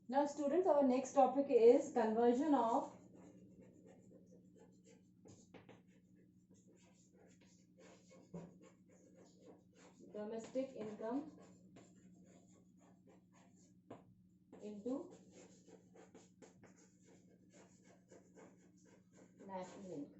Now students, our next topic is conversion of domestic income into national income.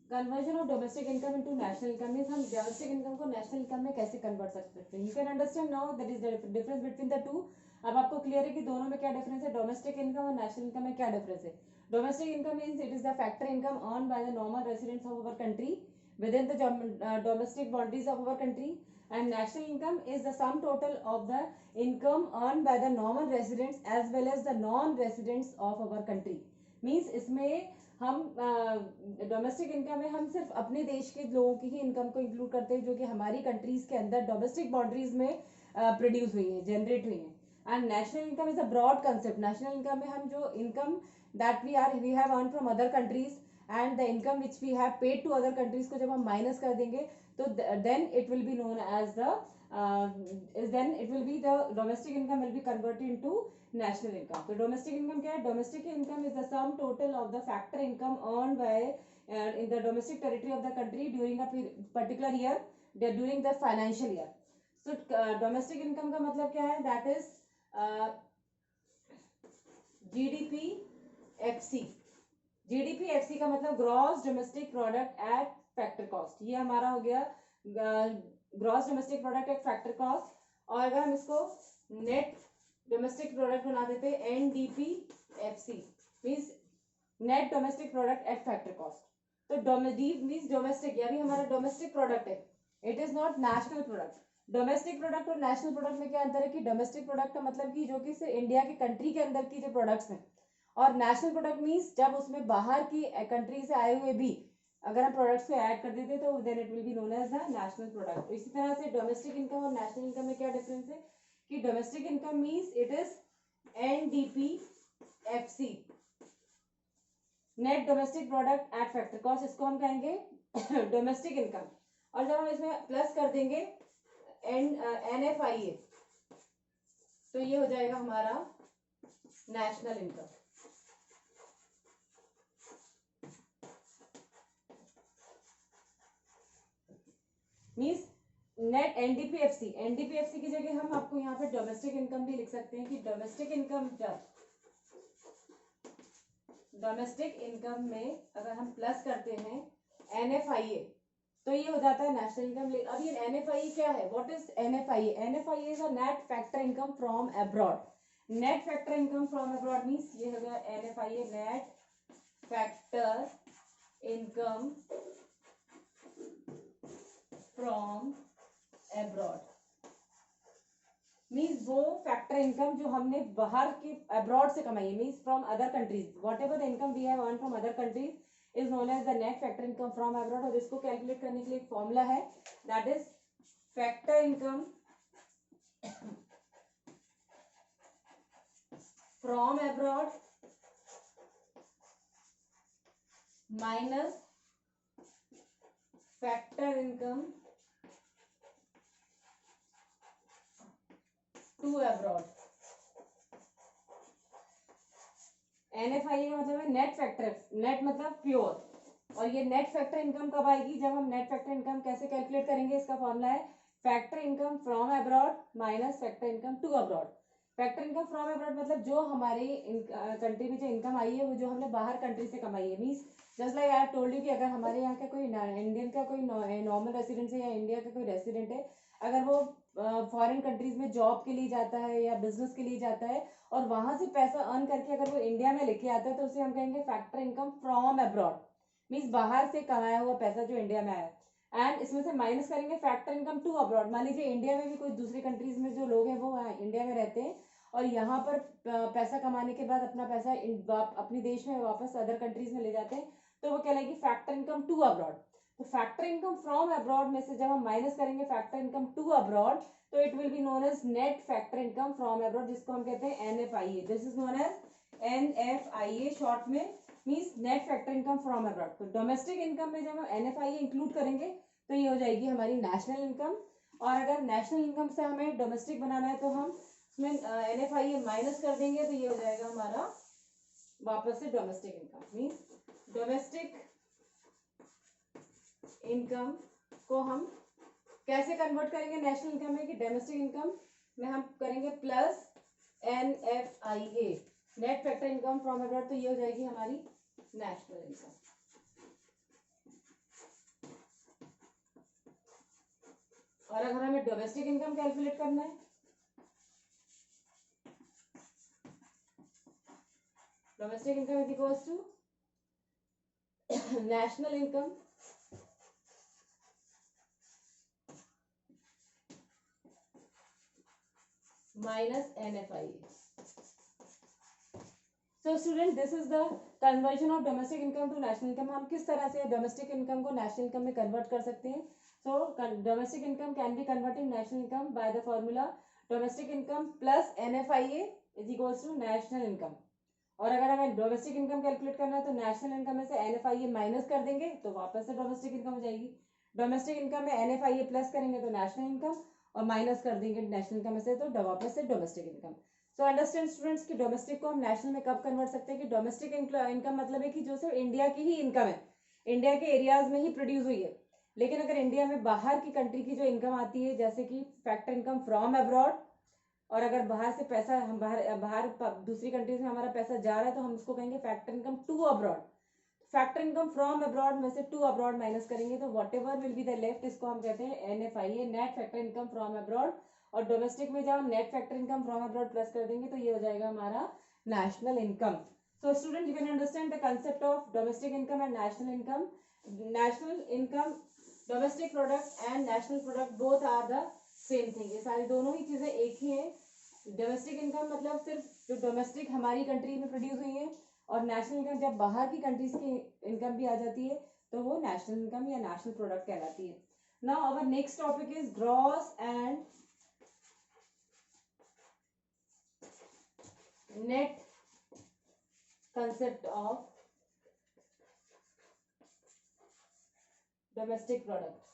Conversion of domestic income into national income means हम domestic income को national income में कैसे convert कर सकते हैं. You can understand now that is the difference between the two. अब आपको clear है कि दोनों में क्या डिफरेंस है, डोमेस्टिक इनकम और नेशनल इनकम में क्या डिफरेंस है. Domestic income means it is the factor income earn by the normal residents of our country within the domestic boundaries of our country, and national income is the sum total of the income earned by the normal residents as well as the non-residents of our country. means इसमें हम domestic income में हम सिर्फ अपने देश के लोगों की ही इनकम को इंक्लूड करते हैं जो कि हमारी कंट्रीज के अंदर डोमेस्टिक बाउंड्रीज में प्रोड्यूस हुई है, जनरेट हुई है. And national income is a broad concept. National income में हम जो income that we have earn from other countries and the income which we have paid to other countries को जब हम माइनस कर देंगे तो then it will be known as the then it will be the domestic income will be converted into national income. तो domestic income क्या है? Domestic income is the sum total of the factor income earned by in the domestic territory of the country during a particular year, during the financial year. So domestic income का मतलब क्या है? That is GDP FC. GDP FC का मतलब gross domestic product at factor cost. ये हमारा हो गया gross domestic product at factor cost. और अगर हम इसको नेट डोमेस्टिक प्रोडक्ट बना देते NDPFC means net domestic product at factor cost. तो मीन्स डोमेस्टिक, ये भी हमारा डोमेस्टिक प्रोडक्ट है, it is not national product. Domestic product और नेशनल प्रोडक्ट में क्या अंतर है कि डोमेस्टिक प्रोडक्ट का मतलब कि जो कि सिर्फ इंडिया के कंट्री के अंदर की जो प्रोडक्ट्स हैं, और नेशनल प्रोडक्ट मीन्स जब उसमें बाहर की कंट्री से आए हुए भी अगर हम प्रोडक्ट्स को ऐड कर देते तो then it will be known as the national product. इसी तरह से डोमेस्टिक इनकम और नेशनल इनकम में क्या डिफरेंस है कि domestic income means it is NDPFC net domestic product at factor cost. इसको हम कहेंगे डोमेस्टिक इनकम. और जब हम इसमें प्लस कर देंगे NFIA तो ये हो जाएगा हमारा national income. Means net NDPFC की जगह हम आपको यहाँ पे डोमेस्टिक इनकम भी लिख सकते हैं कि डोमेस्टिक इनकम में अगर हम प्लस करते हैं NFIA तो ये हो जाता है नेशनल इनकम. अब ये NFIA क्या है? What is NFIA? NFIA is a net factor income from abroad. Net factor income from abroad means ये हो गया NFIA net factor income from abroad. Means वो फैक्टर इनकम जो हमने बाहर के अब्रॉड से कमाई है, means from other countries. Whatever the income we have earn from other countries is known as the net factor income from abroad. और इसको कैलकुलेट करने के लिए एक फॉर्मूला है, that is factor income from abroad minus factor income to abroad. NFIA का मतलब है नेट फैक्टर, नेट मतलब प्योर. और ये नेट फैक्टर इनकम कब आएगी? जब हम नेट फैक्टर इनकम कैसे कैलकुलेट करेंगे, इसका फॉर्मूला है factor income from abroad minus factor income to abroad. Factor income from abroad मतलब जो हमारे कंट्री में जो इनकम आई है वो जो हमने बाहर कंट्री से कमाई है. Means just like I have told you कि अगर हमारे यहाँ का कोई इंडियन का कोई नॉर्मल रेसिडेंट है या इंडिया का कोई रेसिडेंट है, अगर वो फॉरेन कंट्रीज में जॉब के लिए जाता है या बिजनेस के लिए जाता है और वहां से पैसा अर्न करके अगर वो इंडिया में लेके आता है तो उसे हम कहेंगे factor income from abroad. Means बाहर से कमाया हुआ पैसा जो इंडिया में आया, एंड इसमें से माइनस करेंगे फैक्टर इनकम टू अब्रॉड. मान लीजिए इंडिया में भी कोई दूसरी कंट्रीज में जो लोग हैं वो इंडिया में रहते हैं और यहाँ पर पैसा कमाने के बाद अपना पैसा अपने देश में वापस अदर कंट्रीज में ले जाते हैं तो वो कहलाएगी फैक्टर इनकम टू अब्रॉड. तो फैक्टर इनकम फ्रॉम अब्रॉड में से जब हम माइनस करेंगे फैक्टर इनकम टू अब्रॉड तो it will be known as net factor income from abroad, जिसको हम कहते हैं NFIA. This is known as NFIA short में, means net factor income from abroad. तो डोमेस्टिक इनकम में जब हम NFIA इंक्लूड करेंगे तो ये हो जाएगी हमारी नेशनल इनकम. और अगर नेशनल इनकम से हमें डोमेस्टिक बनाना है तो हम उसमें NFIA माइनस कर देंगे, तो ये हो जाएगा हमारा वापस से domestic income. Means domestic income को हम कैसे कन्वर्ट करेंगे नेशनल इनकम में, कि डोमेस्टिक इनकम में हम करेंगे plus NFIA, net factor income from abroad, तो ये हो जाएगी हमारी नेशनल इनकम। और अगर हमें डोमेस्टिक इनकम कैलकुलेट करना है, domestic income is equals to national income minus NFIA. So student, this is the conversion of domestic income to national income. हम किस तरह से domestic income को national income में convert कर सकते हैं? So domestic income can be converted to national income by the formula domestic income plus NFIA is equals to national income. और अगर हमें डोमेस्टिक इनकम कैलकुलेट करना है तो नेशनल इनकम में से NFIA माइनस कर देंगे तो वापस से डोमेस्टिक इनकम हो जाएगी। डोमेस्टिक इनकम में NFIA प्लस करेंगे तो नेशनल इनकम, और माइनस कर देंगे नेशनल इनकम में से तो वापस से domestic income. So understand students कि डोमेस्टिक को हम नेशनल में कब कन्वर्ट सकते हैं, कि डोमेस्टिक इनकम मतलब है कि जो सिर्फ इंडिया की ही इनकम है, इंडिया के एरियाज में ही प्रोड्यूस हुई है। लेकिन अगर इंडिया में बाहर की कंट्री की जो इनकम आती है, जैसे कि फैक्टर इनकम फ्रॉम अब्रॉड, और अगर बाहर से पैसा हम बाहर दूसरी कंट्रीज में हमारा पैसा जा रहा है तो हम उसको कहेंगे factor income to abroad. Factor income from abroad में से टू अब्रॉड माइनस करेंगे तो whatever will be the left, इसको हम कहते हैं NFIA, net factor income from abroad. और डोमेस्टिक में जब हम net factor income from abroad plus कर देंगे तो ये हो जाएगा हमारा national income. So student, you can understand the concept of domestic income and national income. National income, domestic product and national product both are the same thing. ये सारी दोनों ही चीजें एक ही है। डोमेस्टिक इनकम मतलब सिर्फ जो डोमेस्टिक हमारी कंट्री में प्रोड्यूस हुई है, और नेशनल इनकम जब बाहर की कंट्रीज की इनकम भी आ जाती है तो वो नेशनल इनकम या नेशनल प्रोडक्ट कहलाती है। Now our next topic is gross and net concept of domestic product.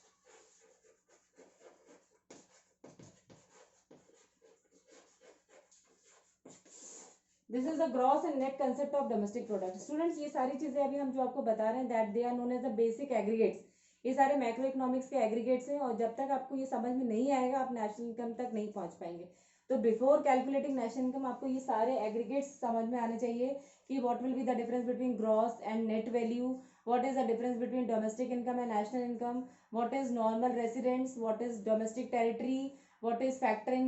This is the gross and net concept of domestic product. Students, ये सारी चीजें अभी हम जो आपको बता रहे हैं that they are known as the basic aggregates. ये सारे मैक्रो इकोनॉमिक्स के एग्रीगेट्स हैं, और जब तक आपको ये समझ में नहीं आएगा आप नेशनल इनकम तक नहीं पहुंच पाएंगे। तो बिफोर कैलकुलेटिंग नेशनल इनकम आपको ये सारे एग्रीगेट्स समझ में आने चाहिए कि what will be the difference between gross and net value, what is the difference between domestic income and national income, what is normal residents, what is domestic territory, what is factor